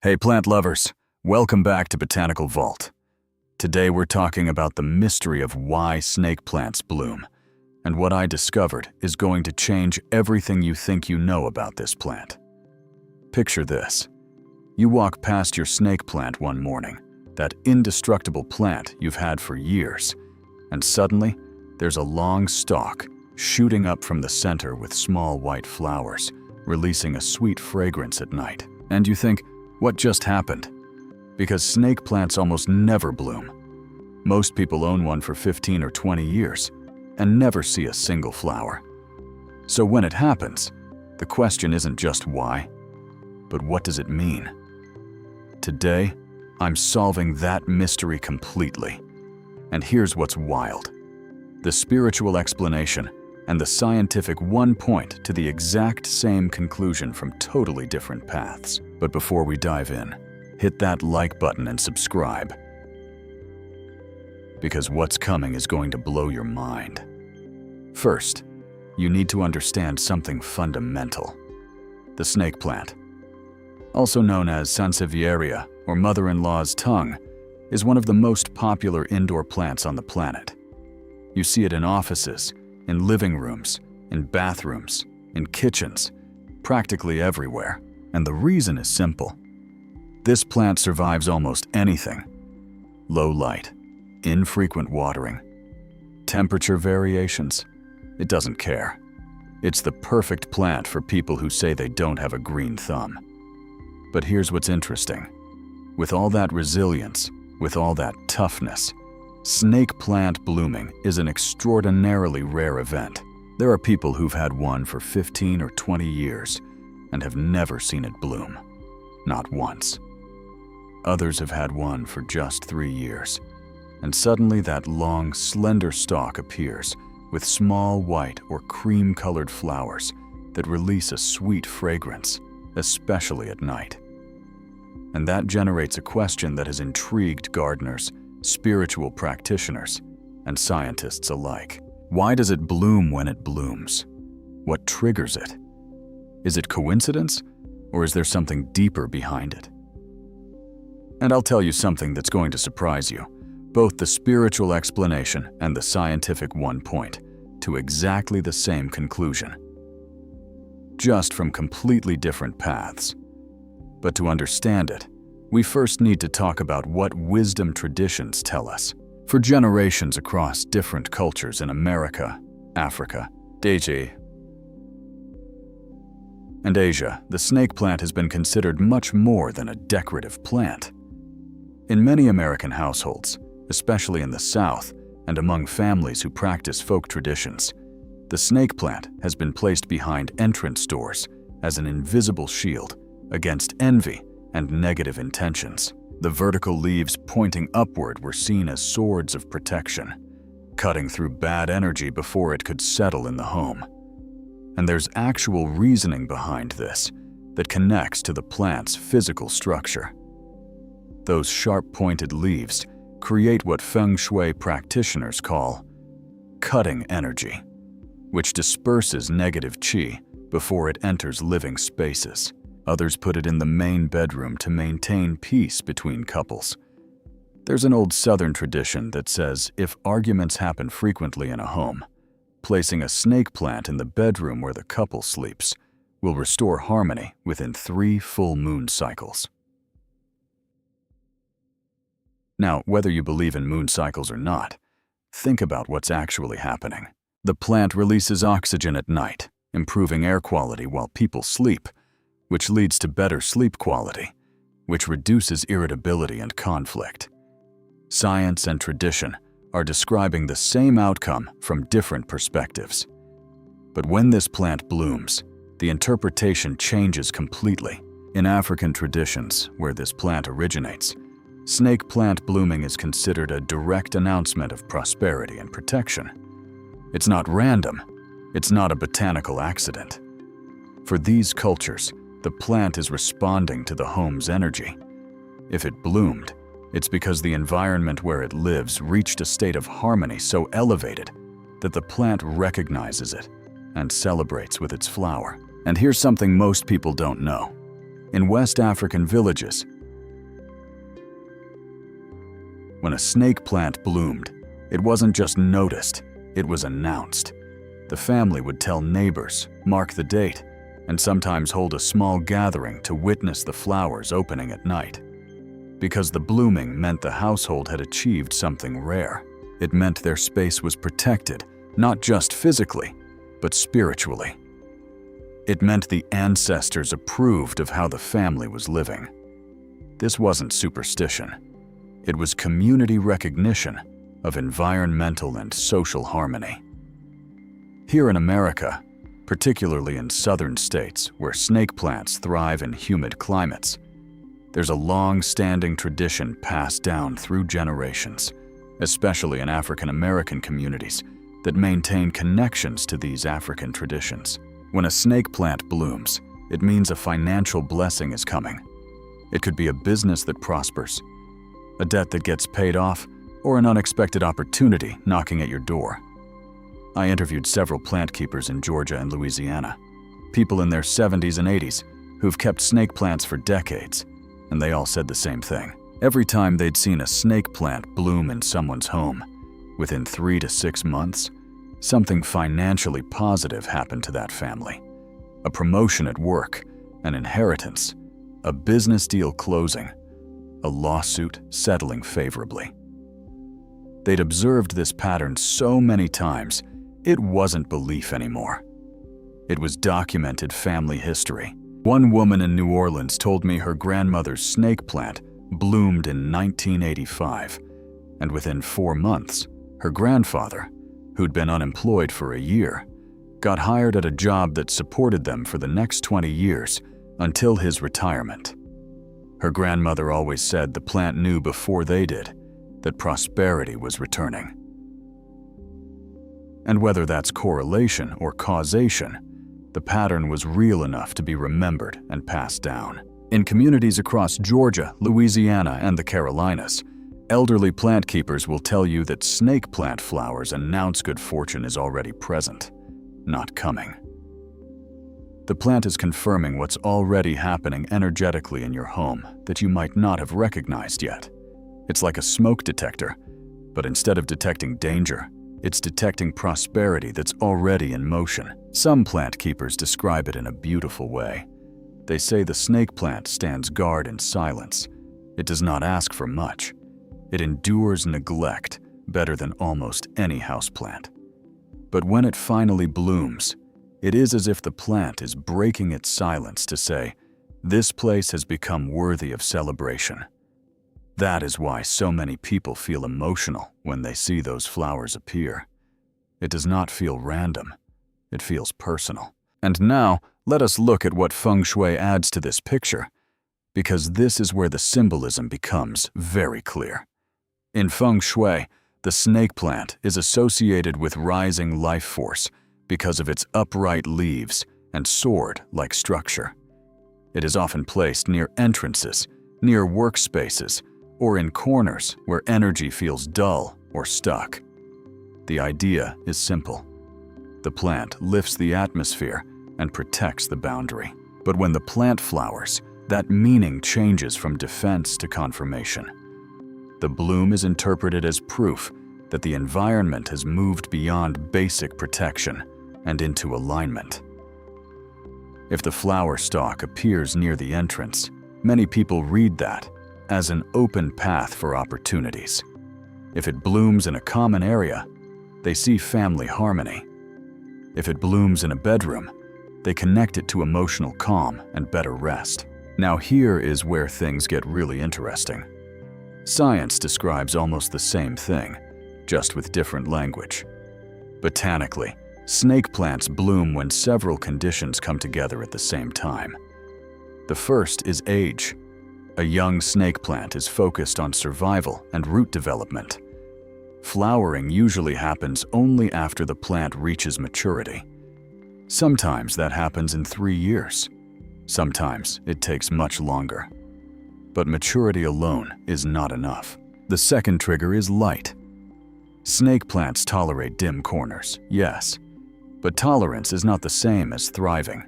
Hey plant lovers, welcome back to Botanical Vault. Today we're talking about the mystery of why snake plants bloom, and what I discovered is going to change everything you think you know about this plant. Picture this. You walk past your snake plant one morning, that indestructible plant you've had for years, and suddenly there's a long stalk shooting up from the center with small white flowers, releasing a sweet fragrance at night. And you think, what just happened? Because snake plants almost never bloom. Most people own one for 15 or 20 years and never see a single flower. So when it happens, the question isn't just why, but what does it mean? Today, I'm solving that mystery completely. And here's what's wild. The spiritual explanation and the scientific one point to the exact same conclusion from totally different paths. But before we dive in, hit that like button and subscribe. Because what's coming is going to blow your mind. First, you need to understand something fundamental. The snake plant, also known as sansevieria or mother-in-law's tongue, is one of the most popular indoor plants on the planet. You see it in offices, in living rooms, in bathrooms, in kitchens, practically everywhere. And the reason is simple. This plant survives almost anything. Low light, infrequent watering, temperature variations. It doesn't care. It's the perfect plant for people who say they don't have a green thumb. But here's what's interesting. With all that resilience, with all that toughness, snake plant blooming is an extraordinarily rare event. There are people who've had one for 15 or 20 years and have never seen it bloom. Not once. Others have had one for just 3 years, and suddenly that long, slender stalk appears with small white or cream-colored flowers that release a sweet fragrance, especially at night. And that generates a question that has intrigued gardeners, spiritual practitioners, and scientists alike. Why does it bloom when it blooms? What triggers it? Is it coincidence, or is there something deeper behind it? And I'll tell you something that's going to surprise you. Both the spiritual explanation and the scientific one point to exactly the same conclusion. Just from completely different paths. But to understand it, we first need to talk about what wisdom traditions tell us. For generations across different cultures in America, Africa, Asia, the snake plant has been considered much more than a decorative plant. In many American households, especially in the South and among families who practice folk traditions, the snake plant has been placed behind entrance doors as an invisible shield against envy and negative intentions. The vertical leaves pointing upward were seen as swords of protection, cutting through bad energy before it could settle in the home. And there's actual reasoning behind this that connects to the plant's physical structure. Those sharp-pointed leaves create what Feng shui practitioners call cutting energy, which disperses negative qi before it enters living spaces. Others put it in the main bedroom to maintain peace between couples. There's an old Southern tradition that says if arguments happen frequently in a home, placing a snake plant in the bedroom where the couple sleeps will restore harmony within 3 full moon cycles. Now, whether you believe in moon cycles or not, think about what's actually happening. The plant releases oxygen at night, improving air quality while people sleep, which leads to better sleep quality, which reduces irritability and conflict. Science and tradition are describing the same outcome from different perspectives. But when this plant blooms, the interpretation changes completely. In African traditions, where this plant originates, snake plant blooming is considered a direct announcement of prosperity and protection. It's not random. It's not a botanical accident. For these cultures, the plant is responding to the home's energy. If it bloomed, it's because the environment where it lives reached a state of harmony so elevated that the plant recognizes it and celebrates with its flower. And here's something most people don't know. In West African villages, when a snake plant bloomed, it wasn't just noticed, it was announced. The family would tell neighbors, mark the date, and sometimes hold a small gathering to witness the flowers opening at night. Because the blooming meant the household had achieved something rare. It meant their space was protected, not just physically, but spiritually. It meant the ancestors approved of how the family was living. This wasn't superstition. It was community recognition of environmental and social harmony. Here in America, particularly in southern states where snake plants thrive in humid climates, there's a long-standing tradition passed down through generations, especially in African American communities that maintain connections to these African traditions. When a snake plant blooms, it means a financial blessing is coming. It could be a business that prospers, a debt that gets paid off, or an unexpected opportunity knocking at your door. I interviewed several plant keepers in Georgia and Louisiana, people in their 70s and 80s who've kept snake plants for decades, and they all said the same thing. Every time they'd seen a snake plant bloom in someone's home, within 3 to 6 months, something financially positive happened to that family. A promotion at work, an inheritance, a business deal closing, a lawsuit settling favorably. They'd observed this pattern so many times, it wasn't belief anymore. It was documented family history. One woman in New Orleans told me her grandmother's snake plant bloomed in 1985, and within 4 months, her grandfather, who'd been unemployed for a year, got hired at a job that supported them for the next 20 years until his retirement. Her grandmother always said the plant knew before they did that prosperity was returning. And whether that's correlation or causation, the pattern was real enough to be remembered and passed down. In communities across Georgia, Louisiana, and the Carolinas, elderly plant keepers will tell you that snake plant flowers announce good fortune is already present, not coming. The plant is confirming what's already happening energetically in your home that you might not have recognized yet. It's like a smoke detector, but instead of detecting danger, it's detecting prosperity that's already in motion. Some plant keepers describe it in a beautiful way. They say the snake plant stands guard in silence. It does not ask for much. It endures neglect better than almost any houseplant. But when it finally blooms, it is as if the plant is breaking its silence to say, "This place has become worthy of celebration." That is why so many people feel emotional when they see those flowers appear. It does not feel random. It feels personal. And now, let us look at what Feng Shui adds to this picture, because this is where the symbolism becomes very clear. In Feng Shui, the snake plant is associated with rising life force because of its upright leaves and sword-like structure. It is often placed near entrances, near workspaces, or in corners where energy feels dull or stuck. The idea is simple. The plant lifts the atmosphere and protects the boundary. But when the plant flowers, that meaning changes from defense to confirmation. The bloom is interpreted as proof that the environment has moved beyond basic protection and into alignment. If the flower stalk appears near the entrance, many people read that as an open path for opportunities. If it blooms in a common area, they see family harmony. If it blooms in a bedroom, they connect it to emotional calm and better rest. Now here is where things get really interesting. Science describes almost the same thing, just with different language. Botanically, snake plants bloom when several conditions come together at the same time. The first is age. A young snake plant is focused on survival and root development. Flowering usually happens only after the plant reaches maturity. Sometimes that happens in 3 years. Sometimes it takes much longer. But maturity alone is not enough. The second trigger is light. Snake plants tolerate dim corners, yes, but tolerance is not the same as thriving.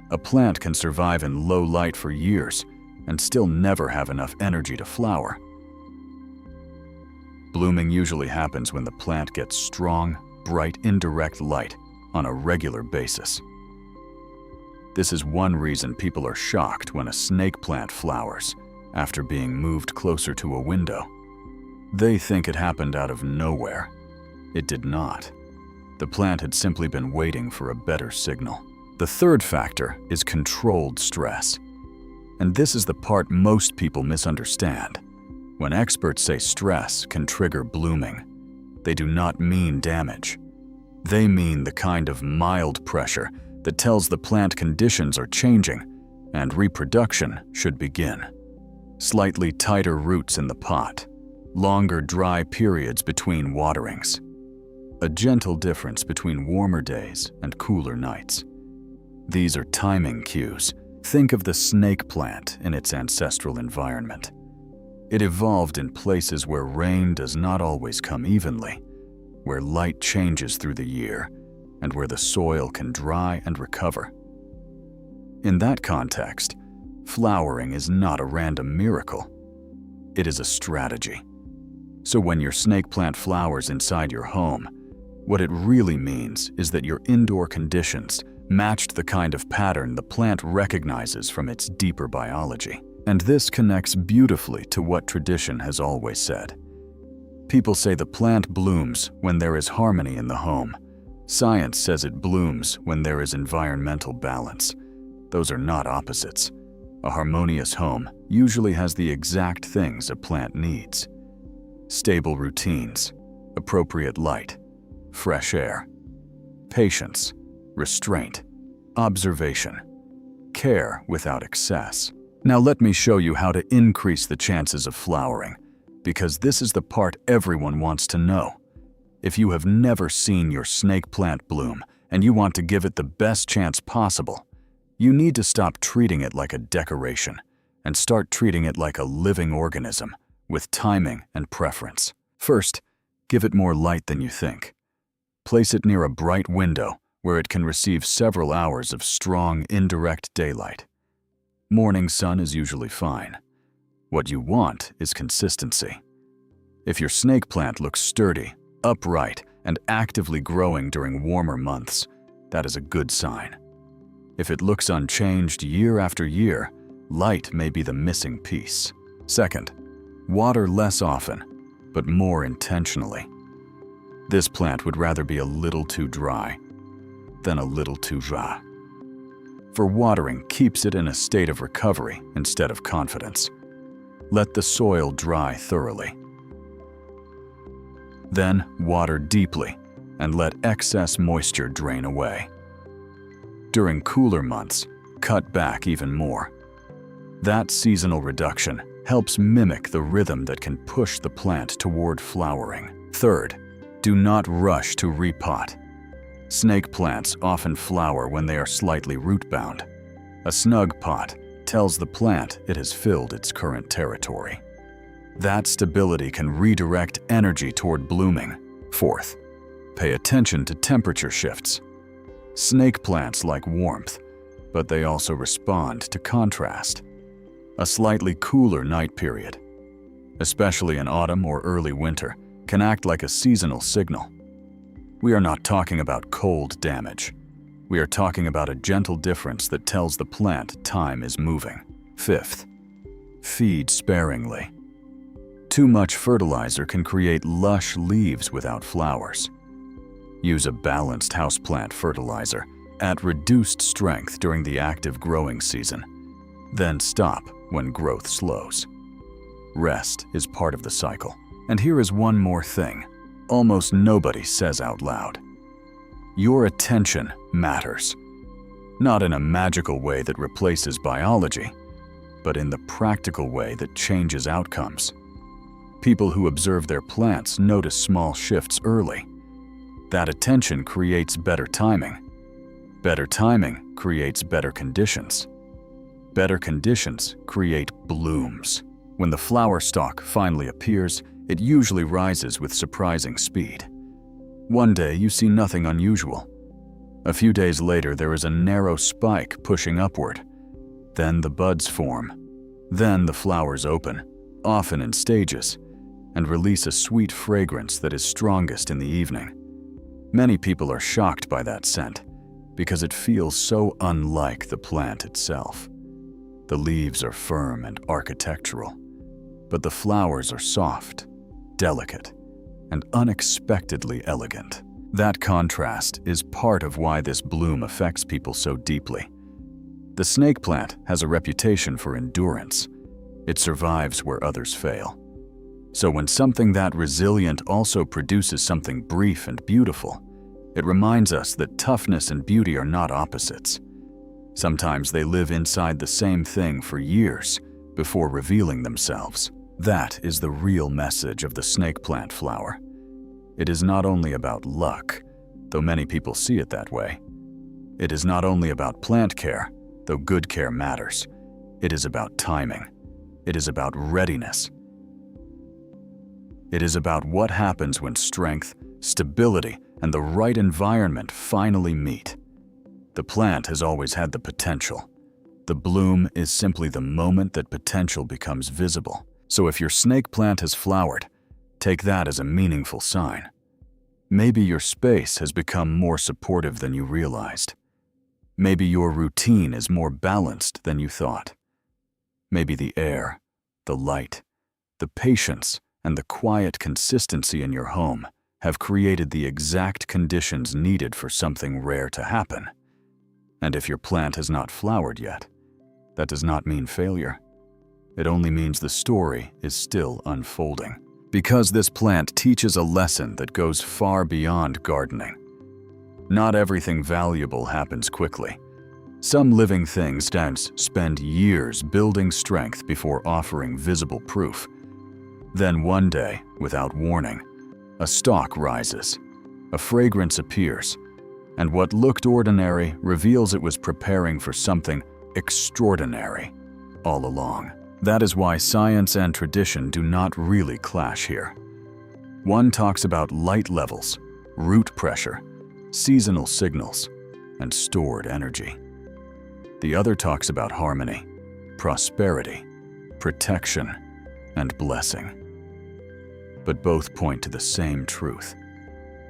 A plant can survive in low light for years and still never have enough energy to flower. Blooming usually happens when the plant gets strong, bright, indirect light on a regular basis. This is one reason people are shocked when a snake plant flowers after being moved closer to a window. They think it happened out of nowhere. It did not. The plant had simply been waiting for a better signal. The third factor is controlled stress. And this is the part most people misunderstand. When experts say stress can trigger blooming, they do not mean damage. They mean the kind of mild pressure that tells the plant conditions are changing and reproduction should begin. Slightly tighter roots in the pot, longer dry periods between waterings, a gentle difference between warmer days and cooler nights. These are timing cues. Think of the snake plant in its ancestral environment. It evolved in places where rain does not always come evenly, where light changes through the year, and where the soil can dry and recover. In that context, flowering is not a random miracle. It is a strategy. So when your snake plant flowers inside your home, what it really means is that your indoor conditions matched the kind of pattern the plant recognizes from its deeper biology. And this connects beautifully to what tradition has always said. People say the plant blooms when there is harmony in the home. Science says it blooms when there is environmental balance. Those are not opposites. A harmonious home usually has the exact things a plant needs: stable routines, appropriate light, fresh air, patience, restraint, observation, care without excess. Now let me show you how to increase the chances of flowering, because this is the part everyone wants to know. If you have never seen your snake plant bloom and you want to give it the best chance possible, you need to stop treating it like a decoration and start treating it like a living organism with timing and preference. First, give it more light than you think. Place it near a bright window where it can receive several hours of strong, indirect daylight. Morning sun is usually fine. What you want is consistency. If your snake plant looks sturdy, upright, and actively growing during warmer months, that is a good sign. If it looks unchanged year after year, light may be the missing piece. Second, water less often, but more intentionally. This plant would rather be a little too dry than a little too dry. For watering keeps it in a state of recovery instead of confidence. Let the soil dry thoroughly. Then water deeply and let excess moisture drain away. During cooler months, cut back even more. That seasonal reduction helps mimic the rhythm that can push the plant toward flowering. Third, do not rush to repot. Snake plants often flower when they are slightly root-bound. A snug pot tells the plant it has filled its current territory. That stability can redirect energy toward blooming. Fourth, pay attention to temperature shifts. Snake plants like warmth, but they also respond to contrast. A slightly cooler night period, especially in autumn or early winter, can act like a seasonal signal. We are not talking about cold damage. We are talking about a gentle difference that tells the plant time is moving. Fifth, feed sparingly. Too much fertilizer can create lush leaves without flowers. Use a balanced houseplant fertilizer at reduced strength during the active growing season. Then stop when growth slows. Rest is part of the cycle. And here is one more thing almost nobody says out loud. Your attention matters. Not in a magical way that replaces biology, but in the practical way that changes outcomes. People who observe their plants notice small shifts early. That attention creates better timing. Better timing creates better conditions. Better conditions create blooms. When the flower stalk finally appears, it usually rises with surprising speed. One day you see nothing unusual. A few days later, there is a narrow spike pushing upward. Then the buds form. Then the flowers open, often in stages, and release a sweet fragrance that is strongest in the evening. Many people are shocked by that scent because it feels so unlike the plant itself. The leaves are firm and architectural, but the flowers are soft, delicate, and unexpectedly elegant. That contrast is part of why this bloom affects people so deeply. The snake plant has a reputation for endurance. It survives where others fail. So when something that resilient also produces something brief and beautiful, it reminds us that toughness and beauty are not opposites. Sometimes they live inside the same thing for years before revealing themselves. That is the real message of the snake plant flower. It is not only about luck, though many people see it that way. It is not only about plant care, though good care matters. It is about timing. It is about readiness. It is about what happens when strength, stability, and the right environment finally meet. The plant has always had the potential. The bloom is simply the moment that potential becomes visible. So if your snake plant has flowered, take that as a meaningful sign. Maybe your space has become more supportive than you realized. Maybe your routine is more balanced than you thought. Maybe the air, the light, the patience, and the quiet consistency in your home have created the exact conditions needed for something rare to happen. And if your plant has not flowered yet, that does not mean failure. It only means the story is still unfolding. Because this plant teaches a lesson that goes far beyond gardening. Not everything valuable happens quickly. Some living things spend years building strength before offering visible proof. Then one day, without warning, a stalk rises, a fragrance appears, and what looked ordinary reveals it was preparing for something extraordinary all along. That is why science and tradition do not really clash here. One talks about light levels, root pressure, seasonal signals, and stored energy. The other talks about harmony, prosperity, protection, and blessing. But both point to the same truth.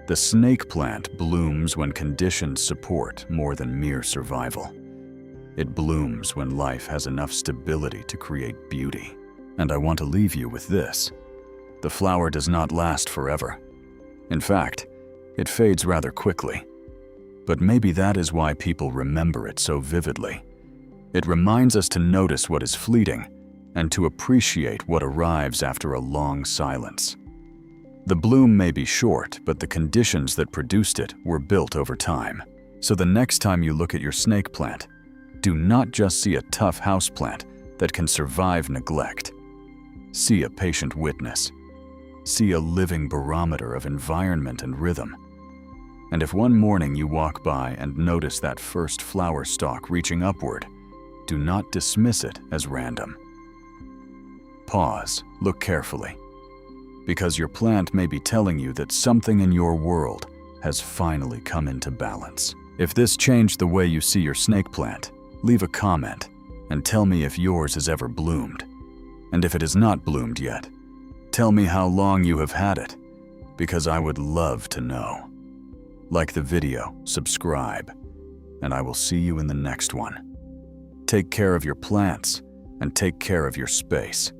The snake plant blooms when conditions support more than mere survival. It blooms when life has enough stability to create beauty. And I want to leave you with this. The flower does not last forever. In fact, it fades rather quickly. But maybe that is why people remember it so vividly. It reminds us to notice what is fleeting and to appreciate what arrives after a long silence. The bloom may be short, but the conditions that produced it were built over time. So the next time you look at your snake plant, do not just see a tough houseplant that can survive neglect. See a patient witness. See a living barometer of environment and rhythm. And if one morning you walk by and notice that first flower stalk reaching upward, do not dismiss it as random. Pause, look carefully, because your plant may be telling you that something in your world has finally come into balance. If this changed the way you see your snake plant, leave a comment and tell me if yours has ever bloomed. And if it has not bloomed yet, tell me how long you have had it, because I would love to know. Like the video, subscribe, and I will see you in the next one. Take care of your plants and take care of your space.